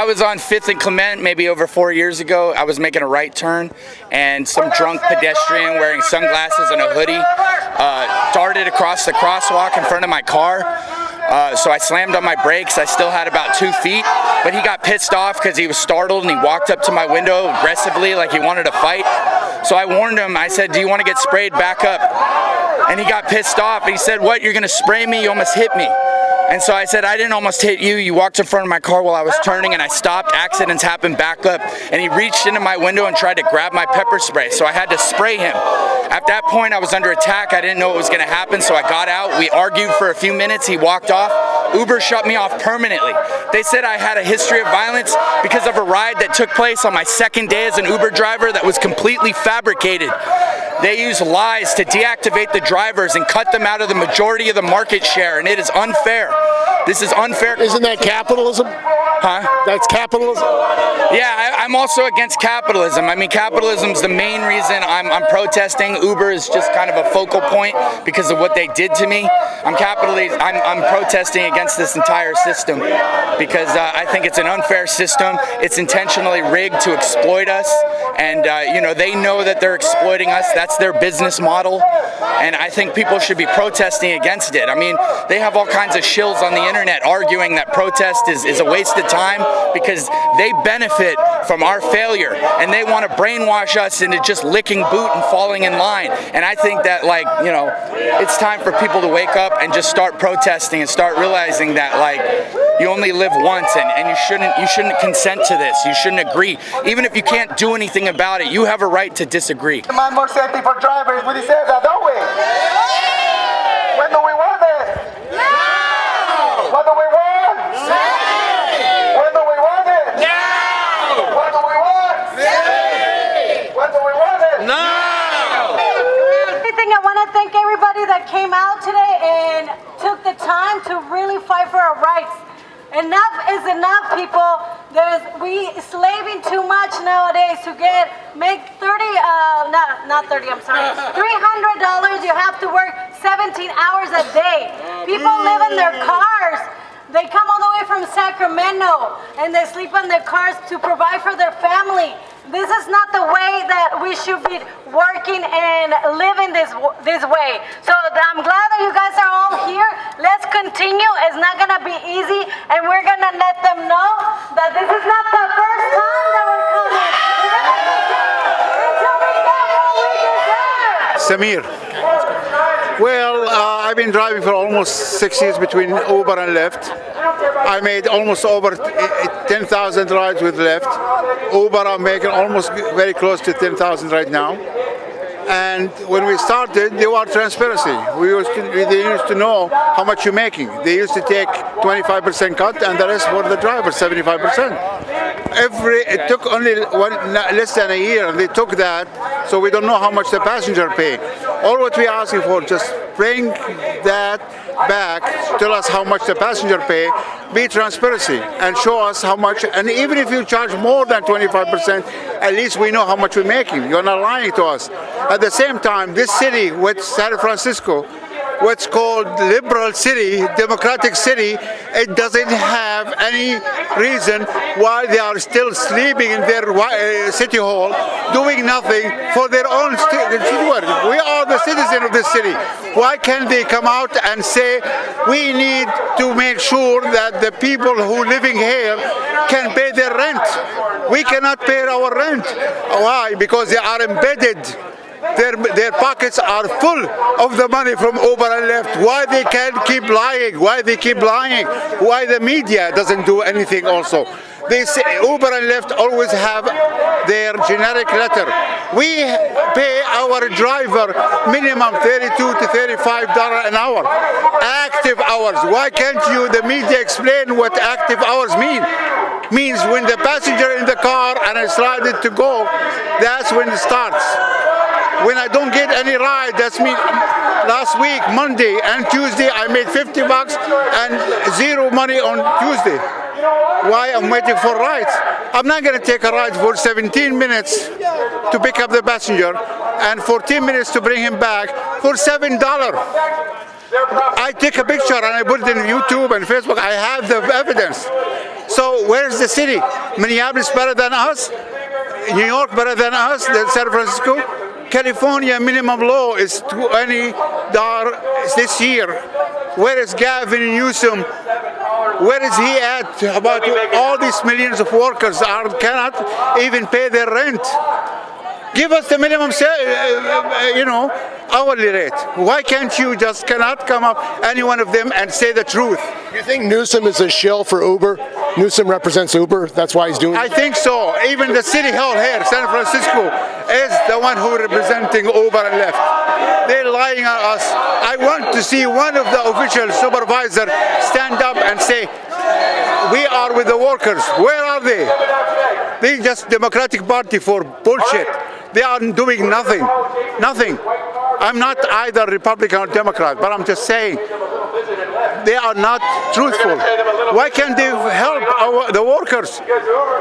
I was on 5th and Clement maybe over 4 years ago. I was making a right turn, and some drunk pedestrian wearing sunglasses and a hoodie darted across the crosswalk in front of my car. So I slammed on my brakes. I still had about 2 feet, but he got pissed off because he was startled and he walked up to my window aggressively like he wanted to fight. So I warned him. I said, "Do you want to get sprayed? Back up." And he got pissed off. He said, "What, you're going to spray me? You almost hit me." And so I said, "I didn't almost hit you. You walked in front of my car while I was turning and I stopped. Accidents happen, back up." And he reached into my window and tried to grab my pepper spray. So I had to spray him. At that point, I was under attack. I didn't know what was going to happen. So I got out. We argued for a few minutes. He walked off. Uber shut me off permanently. They said I had a history of violence because of a ride that took place on my second day as an Uber driver that was completely fabricated. They use lies to deactivate the drivers and cut them out of the majority of the market share, and it is unfair. This is unfair. Isn't that capitalism? Huh? That's capitalism? Yeah, I'm also against capitalism. I mean, capitalism's the main reason I'm protesting. Uber is just kind of a focal point because of what they did to me. I'm protesting against this entire system because I think it's an unfair system. It's intentionally rigged to exploit us, and they know that they're exploiting us. That's their business model, and I think people should be protesting against it. I mean, they have all kinds of shills on the internet arguing that protest is a waste of time because they benefit from our failure and they want to brainwash us into just licking boot and falling in line. And I think that, it's time for people to wake up and just start protesting and start realizing that, you only live once, and you shouldn't consent to this. You shouldn't agree. Even if you can't do anything about it, you have a right to disagree. Demand more safety for drivers. We deserve that, don't we? When do we want it? Now! What do we want? Safety! When do we want it? Now! What do we want? Safety! When do we want it? Now! I want to thank everybody that came out today and took the time to really fight for our rights. Enough is enough, people. We slaving too much nowadays to make $300. You have to work 17 hours a day. People live in their cars. They come all the way from Sacramento and they sleep in their cars to provide for their family. This is not the way that we should be working and living this way. So I'm glad that you guys are all here. Let's continue. It's not going to be easy, and we're going to let them know that this is not the first time that we're coming. Until we get what we deserve. Samir. Well, I've been driving for almost 6 years between Uber and Lyft. I made almost over 10,000 rides with Lyft. Uber, I'm making almost very close to 10,000 right now. And when we started, there was transparency. They used to know how much you're making. They used to take 25% cut and the rest for the driver, 75%. It took only less than a year, and they took that, so we don't know how much the passenger pay. All what we're asking for, just bring that back, tell us how much the passenger pay, be transparency, and show us how much. And even if you charge more than 25%, at least we know how much we're making. You're not lying to us. At the same time, this city, with San Francisco, what's called liberal city, democratic city, it doesn't have any reason why they are still sleeping in their city hall, doing nothing for their own city. We are the citizens of this city. Why can't they come out and say, we need to make sure that the people who living here can pay their rent? We cannot pay our rent. Why? Because they are embedded. Their pockets are full of the money from Uber and Lyft. Why they can't keep lying? Why they keep lying? Why the media doesn't do anything also? They say Uber and Lyft always have their generic letter. We pay our driver minimum $32 to $35 an hour. Active hours. Why can't you, the media, explain what active hours mean? Means when the passenger in the car and I decided to go, that's when it starts. When I don't get any ride, that's me. Last week, Monday and Tuesday, I made $50 and zero money on Tuesday. Why? I'm waiting for rides. I'm not going to take a ride for 17 minutes to pick up the passenger and 14 minutes to bring him back for $7. I take a picture and I put it in YouTube and Facebook. I have the evidence. So where's the city? Minneapolis better than us? New York better than us? San Francisco? California minimum law is $20 this year. Where is Gavin Newsom? Where is he at about all these millions of workers cannot even pay their rent? Give us the minimum, hourly rate. Why can't you just cannot come up, any one of them, and say the truth? You think Newsom is a shill for Uber? Newsom represents Uber. That's why he's doing I it. think so. Even the city hall here, San Francisco, is the one who representing Uber and Lyft. They're lying on us. I want to see one of the official supervisor stand up and say, we are with the workers. Where are they? They just Democratic Party for bullshit. They are doing nothing. Nothing. I'm not either Republican or Democrat, but I'm just saying they are not truthful. Why can't they help the workers?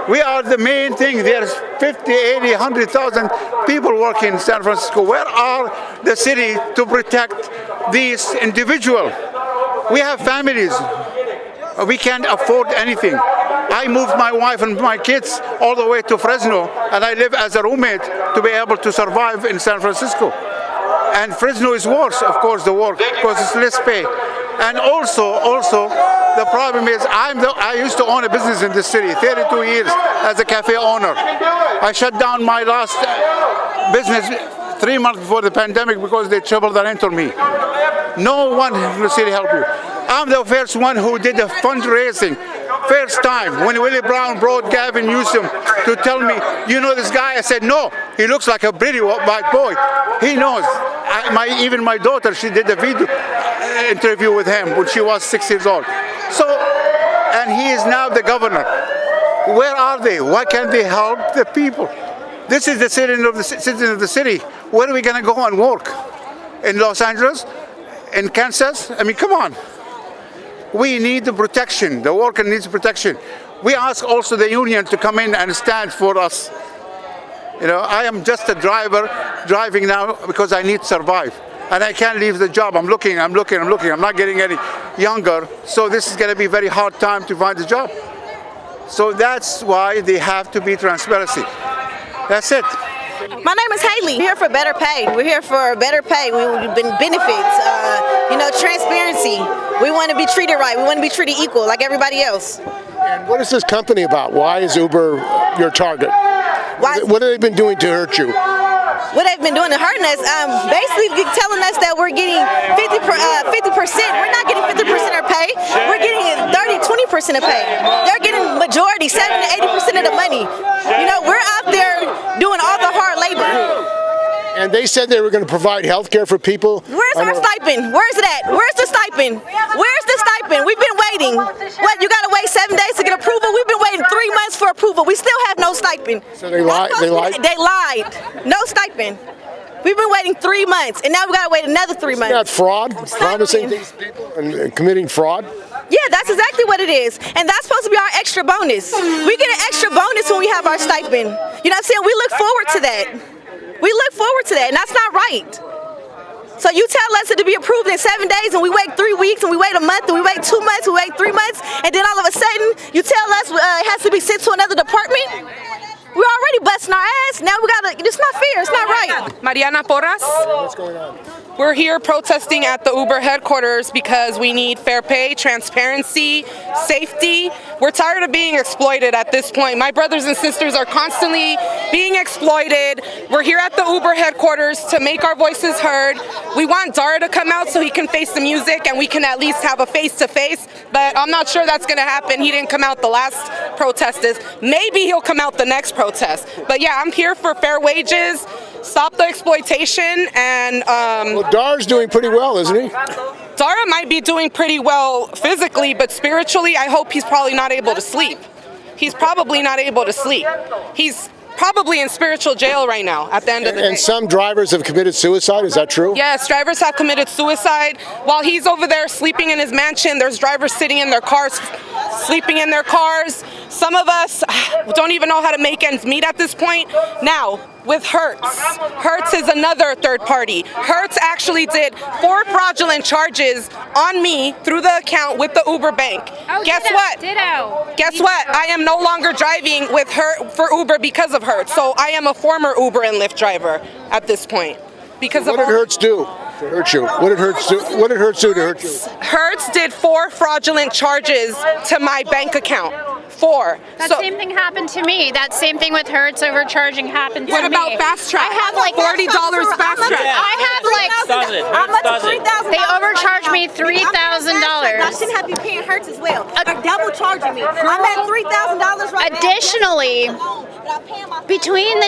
We are the main thing. There's 50, 80, 100,000 people working in San Francisco. Where are the city to protect these individuals? We have families. We can't afford anything. I moved my wife and my kids all the way to Fresno, and I live as a roommate to be able to survive in San Francisco. And Fresno is worse, of course, the work, because it's less pay. And also, the problem is I used to own a business in this city, 32 years as a cafe owner. I shut down my last business 3 months before the pandemic because they tripled the rent on me. No one in the city helped you. I'm the first one who did the fundraising. First time when Willie Brown brought Gavin Newsom to tell me, you know this guy? I said, no, he looks like a pretty white boy. He knows. Even my daughter, she did a video interview with him when she was 6 years old. So, and he is now the governor. Where are they? Why can't they help the people? This is the citizen of the city. Where are we going to go and work? In Los Angeles? In Kansas? I mean, come on. We need the protection. The worker needs protection. We ask also the union to come in and stand for us. I am just a driver driving now because I need to survive. And I can't leave the job. I'm looking. I'm not getting any younger. So this is going to be a very hard time to find a job. So that's why they have to be transparency. That's it. My name is Haley. We're here for better pay. We're here for better pay. We've been benefits, transparency. We want to be treated right. We want to be treated equal like everybody else. And what is this company about? Why is Uber your target? What have they been doing to hurt you? What they've been doing to hurting us, basically telling us that we're getting 50%. We're not getting 50% of pay. We're getting 20% of pay. They're getting majority, 70 to 80% of the money. We're out there doing all the hard labor. And they said they were going to provide health care for people. Where's our stipend? Where's it at? Where's the stipend? Where's the stipend? We've been waiting. What, you got to wait 7 days to get approval? We've been waiting 3 months for approval. We still have no stipend. So they lied? They lied. No stipend. We've been waiting 3 months, and now we got to wait another 3 months. Isn't that fraud? Promising these people and committing fraud? Yeah, that's exactly what it is. And that's supposed to be our extra bonus. We get an extra bonus when we have our stipend. You know what I'm saying? We look forward to that. We look forward to that, and that's not right. So you tell us to be approved in 7 days, and we wait 3 weeks, and we wait a month, and we wait 2 months, we wait 3 months, and then all of a sudden, you tell us it has to be sent to another department? We're already busting our ass. Now we gotta, it's not fair, it's not right. Mariana Porras. What's going on? We're here protesting at the Uber headquarters because we need fair pay, transparency, safety. We're tired of being exploited at this point. My brothers and sisters are constantly being exploited. We're here at the Uber headquarters to make our voices heard. We want Dara to come out so he can face the music and we can at least have a face-to-face, but I'm not sure that's gonna happen. He didn't come out the last protest. Maybe he'll come out the next protest. But yeah, I'm here for fair wages, stop the exploitation, and Well, Dar's doing pretty well, isn't he? Dara might be doing pretty well physically, but spiritually, I hope he's probably not able to sleep. He's probably not able to sleep. He's probably in spiritual jail right now at the end of the day. And some drivers have committed suicide, is that true? Yes, drivers have committed suicide. While he's over there sleeping in his mansion, there's drivers sitting in their cars sleeping in their cars. Some of us don't even know how to make ends meet at this point. Now, with Hertz. Hertz is another third party. Hertz actually did 4 fraudulent charges on me through the account with the Uber bank. Oh, Guess ditto, what? Ditto. Guess what? I am no longer driving with for Uber because of Hertz. So I am a former Uber and Lyft driver at this point because of What did Hertz do to hurt you? What did Hertz do? What did Hertz do to hurt you? Hertz did 4 fraudulent charges to my bank account. 4. That same thing happened to me. That same thing with Hertz overcharging happened to me. What about Fast Track? I have like $40 Fast Track. I have like How much is $3,000? they overcharged me $3,000. I shouldn't have you paying Hertz as well. They're double charging me. I'm at $3,000 right now. Additionally, between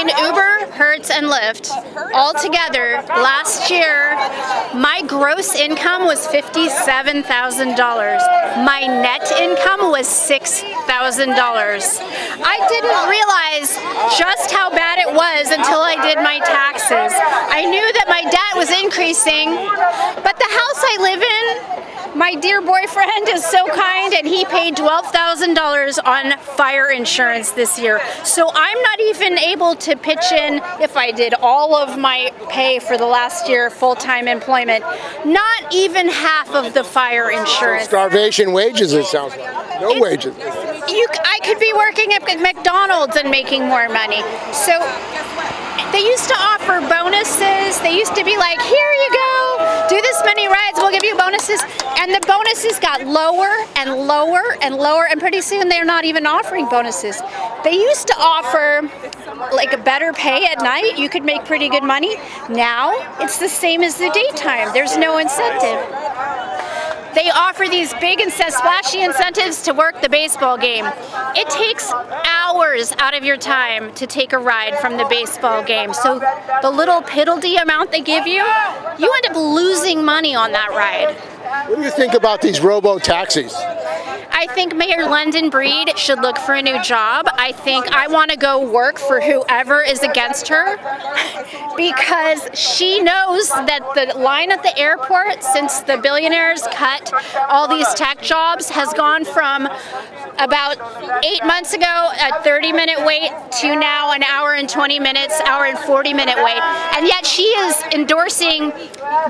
Uber, Hertz, and Lyft, all together, last year, my gross income was $57,000. My net income was $6,000. I didn't realize just how bad it was until I did my taxes. I knew that my debt was increasing, but the house I live in, my dear boyfriend is so kind and he paid $12,000 on fire insurance this year. So I'm not even able to pitch in if I did all of my pay for the last year full-time employment. Not even half of the fire insurance. Starvation wages, it sounds like. No wages. I could be working at McDonald's and making more money. So they used to offer bonuses. They used to be like, here you go, do this many rides, we'll give you bonuses. And the bonuses got lower and lower and lower, and pretty soon they're not even offering bonuses. They used to offer like a better pay at night. You could make pretty good money. Now it's the same as the daytime. There's no incentive. They offer these big and splashy incentives to work the baseball game. It takes hours out of your time to take a ride from the baseball game. So the little piddly amount they give you, you end up losing money on that ride. What do you think about these robo-taxis? I think Mayor London Breed should look for a new job. I think I want to go work for whoever is against her because she knows that the line at the airport since the billionaires cut all these tech jobs has gone from about 8 months ago a 30-minute wait to now an hour and 20 minutes, hour and 40-minute wait. And yet she is endorsing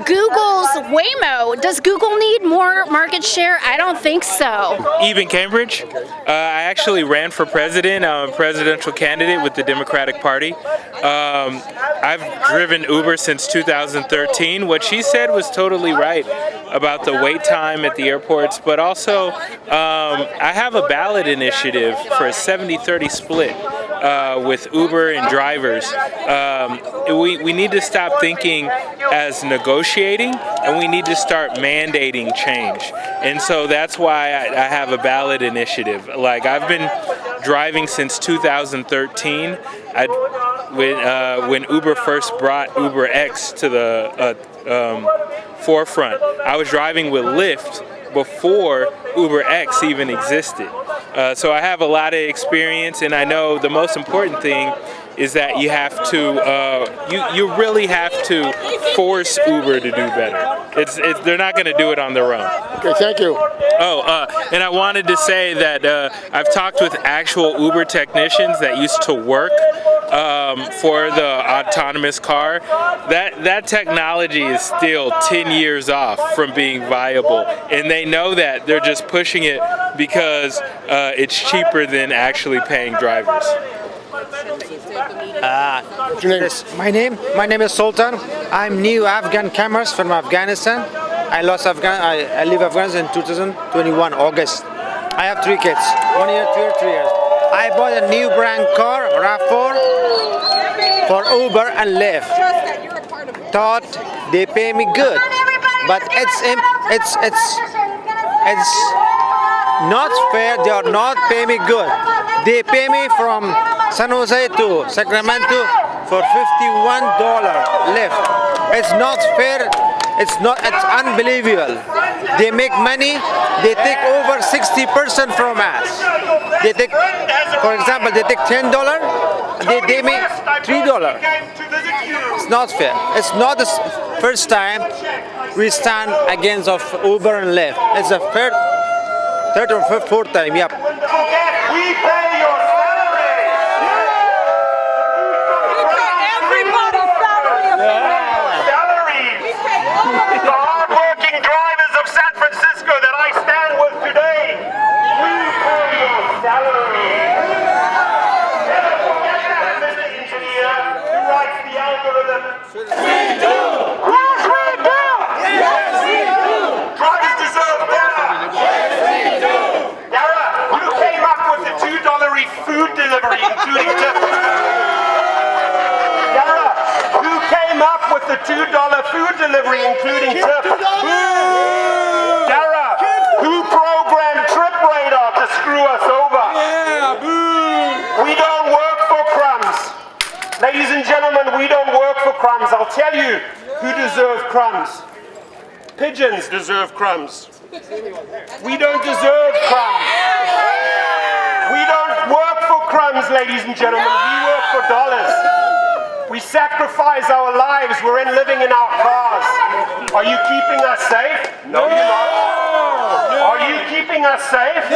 Google's Waymo. Does Google need more market share? I don't think so. Even Cambridge. I actually ran for president. I'm a presidential candidate with the Democratic Party. I've driven Uber since 2013. What she said was totally right about the wait time at the airports, but also I have a ballot initiative for a 70-30 split with Uber and drivers. We need to stop thinking as negotiating, and we need to start mandating change. And so that's why I have a ballot initiative. Like, I've been driving since 2013. When Uber first brought Uber X to the forefront, I was driving with Lyft before Uber X even existed. So I have a lot of experience, and I know the most important thing is that you have to, you really have to force Uber to do better. They're not going to do it on their own. Okay, thank you. And I wanted to say that I've talked with actual Uber technicians that used to work for the autonomous car. That technology is still 10 years off from being viable, and they know that. They're just pushing it because it's cheaper than actually paying drivers. My name is Sultan. I'm new Afghan comers from Afghanistan. I leave Afghanistan in 2021 August. I have 3 kids, 1 year, 2 years, 3 years. I bought a new brand car, RAV4, for Uber and Lyft. Thought they pay me good, but it's not fair. They are not paying me good. They pay me from San Jose to Sacramento for $51 Lyft. It's not fair. It's unbelievable. They make money. They take over 60% from us. They take, for example, they take $10. They pay me $3. It's not fair. It's not the first time we stand against of Uber and Lyft. It's the third or fourth time, yep. We pay your salary. Everybody's salary. The hard-working drivers of San Francisco that I stand with today, we pay your salary. Never forget that, Mr. Engineer, who writes the algorithm. We do. Yes, we do. Yes, we do. Drivers deserve better. Yes, we do. Dara, who came up with the $2 food delivery, including tip? Dara, who came up with the $2 food delivery, including tip? Dara, who programmed Trip Radar to screw us over? We don't work for crumbs. Ladies and gentlemen, we don't work for crumbs. I'll tell you who deserve crumbs. Pigeons deserve crumbs. We don't deserve crumbs. We don't work for crumbs, ladies and gentlemen. We work for dollars. We sacrifice our lives. We're in living in our cars. Are you keeping us safe? No, you're not. Are you keeping us safe?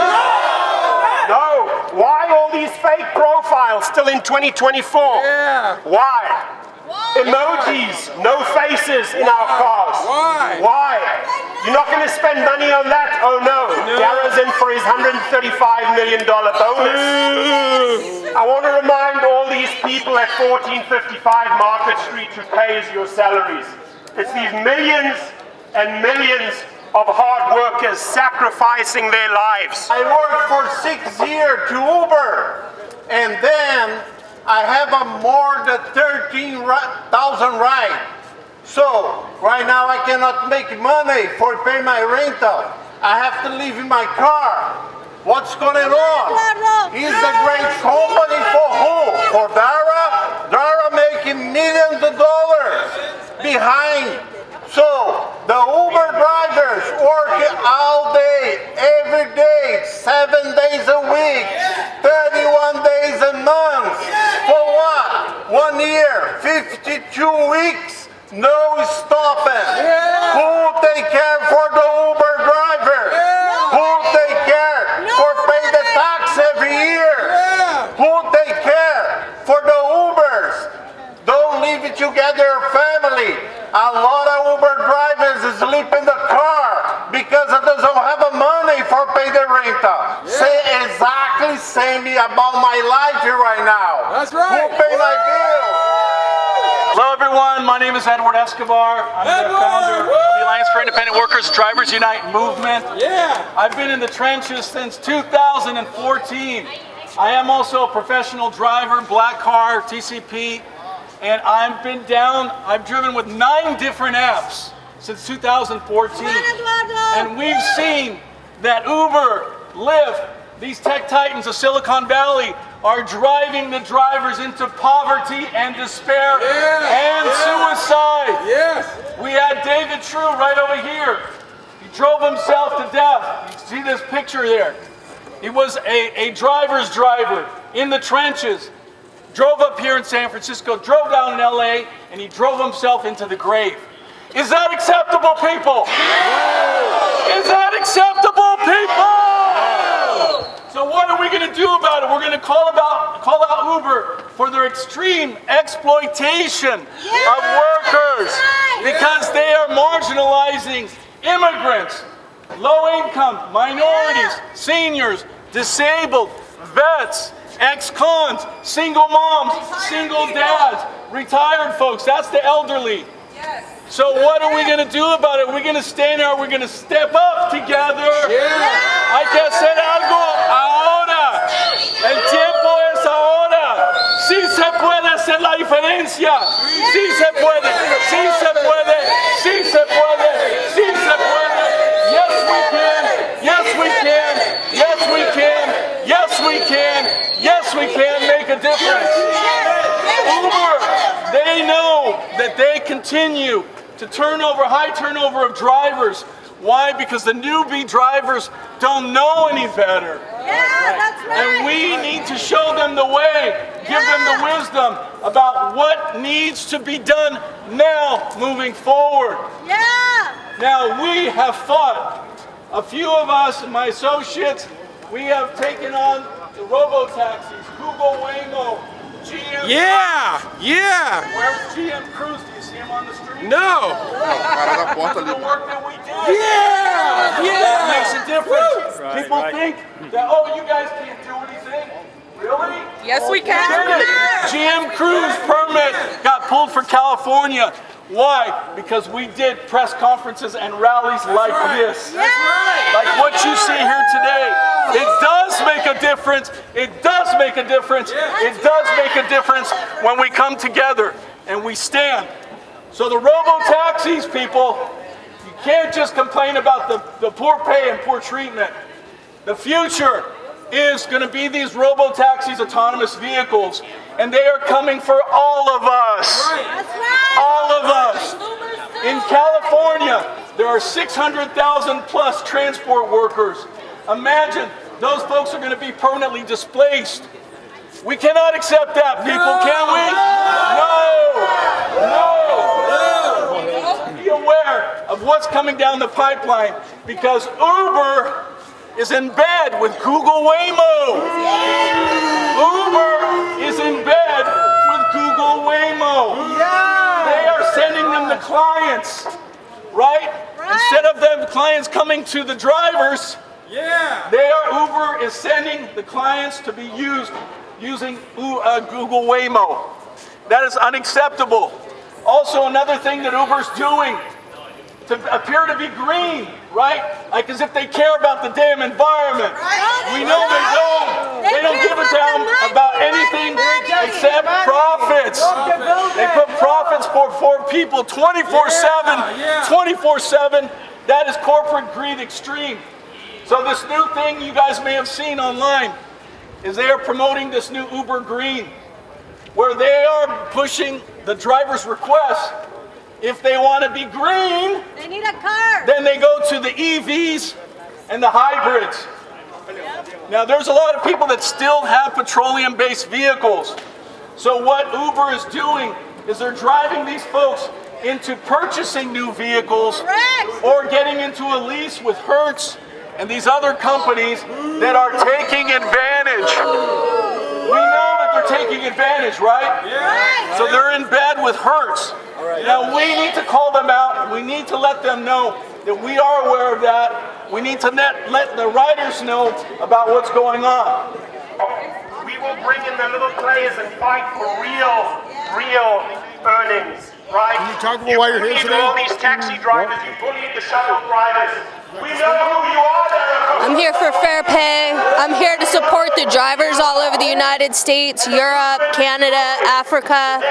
No. Why all these fake profiles still in 2024? Why? Emojis, no faces in our cars. Why? You're not going to spend money on that? Oh no. Dara's in for his $135 million bonus. I want to remind all these people at 1455 Market Street who pays your salaries. It's these millions and millions of hard workers sacrificing their lives. I worked for 6 years to Uber, and then I have a more than 13,000 rides. So right now I cannot make money for pay my rental. I have to leave in my car. What's going on? Is a great company for who? For Dara? Dara making millions of dollars behind. So the Uber drivers work all day, every day, 7 days a week, 31 days a month. For what? 1 year, 52 weeks, no stopping. Who take care for the Uber driver? Who take care for pay the tax every year? Who take care for the Ubers? Don't leave it together, family. A lot of Uber drivers sleep in the car because it doesn't have the money for pay the rental. Say exactly same about my life here right now. That's right. Who pay my bills? Hello everyone, my name is Edward Escobar. I'm the founder of the Alliance for Independent Workers Drivers Unite movement. I've been in the trenches since 2014. I am also a professional driver, black car, TCP, and I've driven with 9 different apps since 2014. And we've seen that Uber, Lyft, these tech titans of Silicon Valley are driving the drivers into poverty and despair and suicide. We had David True right over here. He drove himself to death. You see this picture there. He was a driver's driver in the trenches. Drove up here in San Francisco, drove down in LA, and he drove himself into the grave. Is that acceptable, people? Is that acceptable, people? So what are we going to do about it? We're going to call out Uber for their extreme exploitation of workers because they are marginalizing immigrants, low income, minorities, seniors, disabled, vets, ex-cons, single moms, single dads, retired folks. That's the elderly. So what are we going to do about it? We're going to stand there, we're going to step up together. Hay que hacer algo ahora. El tiempo es ahora. Sí se puede hacer la diferencia. Sí se puede. Sí se puede. Sí se puede. Sí se puede. Yes we can. Yes we can. Yes we can. Yes we can. Yes we can make a difference. Uber, they know that they continue to high turnover of drivers. Why? Because the newbie drivers don't know any better. And we need to show them the way, give them the wisdom about what needs to be done now moving forward. Now we have fought a few of us and my associates, we have taken on the robo-taxis, Google Waymo, GM. Yeah, yeah. Where's GM Cruise? Do you see him on the street? No. The work that we did. Yeah, yeah. That makes a difference. People think that, oh, you guys can't do anything. Really? Yes, we can. GM Cruise permit got pulled for California. Why? Because we did press conferences and rallies like this. That's right. Like what you see here today. It does make a difference. It does make a difference. It does make a difference when we come together and we stand. So the robo-taxis, people, you can't just complain about the poor pay and poor treatment. The future is going to be these robo-taxis, autonomous vehicles, and they are coming for all of us. All of us. In California, there are 600,000 plus transport workers. Imagine, those folks are going to be permanently displaced. We cannot accept that, people, can we? No. Be aware of what's coming down the pipeline, because Uber is in bed with Google Waymo. Uber is in bed with Google Waymo. They are sending them the clients, right? Instead of them clients coming to the drivers, Uber is sending the clients to be using Google Waymo. That is unacceptable. Also, another thing that Uber's doing to appear to be green, right? Like as if they care about the damn environment. We know they don't. They don't give a damn about anything except profits. They put profits for people 24/7, 24/7. That is corporate greed extreme. So this new thing you guys may have seen online is they are promoting this new Uber Green, where they are pushing the driver's request. If they want to be green, they need a car. Then they go to the EVs and the hybrids. Now there's a lot of people that still have petroleum-based vehicles. So what Uber is doing is they're driving these folks into purchasing new vehicles or getting into a lease with Hertz and these other companies that are taking advantage. We know that they're taking advantage, right? So they're in bed with Hertz. Now we need to call them out. We need to let them know that we are aware of that. We need to let the riders know about what's going on. We will bring in the little players and fight for real earnings, right? Can you talk about why you're here today? All these taxi drivers, you bully the shuttle drivers. We know who you are there. I'm here for fair pay. I'm here to support the drivers all over the United States, Europe, Canada, Africa,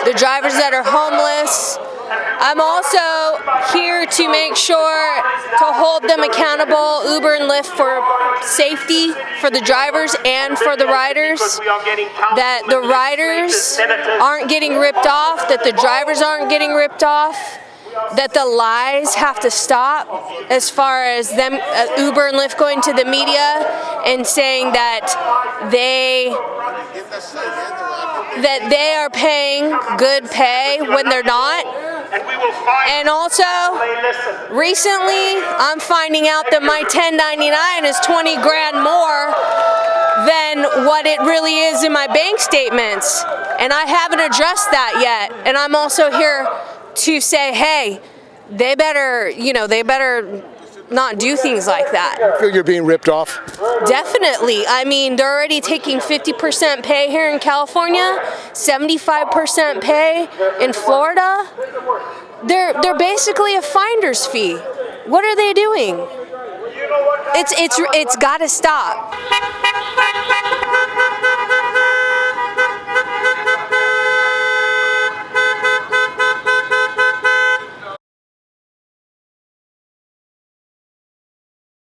the drivers that are homeless. I'm also here to make sure to hold them accountable, Uber and Lyft, for safety for the drivers and for the riders, that the riders aren't getting ripped off, that the drivers aren't getting ripped off, that the lies have to stop as far as them, Uber and Lyft going to the media and saying that they are paying good pay when they're not. And also, recently, I'm finding out that my 1099 is 20 grand more than what it really is in my bank statements. And I haven't addressed that yet. And I'm also here to say, hey, they better not do things like that. You feel you're being ripped off? Definitely. I mean, they're already taking 50% pay here in California, 75% pay in Florida. They're basically a finder's fee. What are they doing? It's got to stop.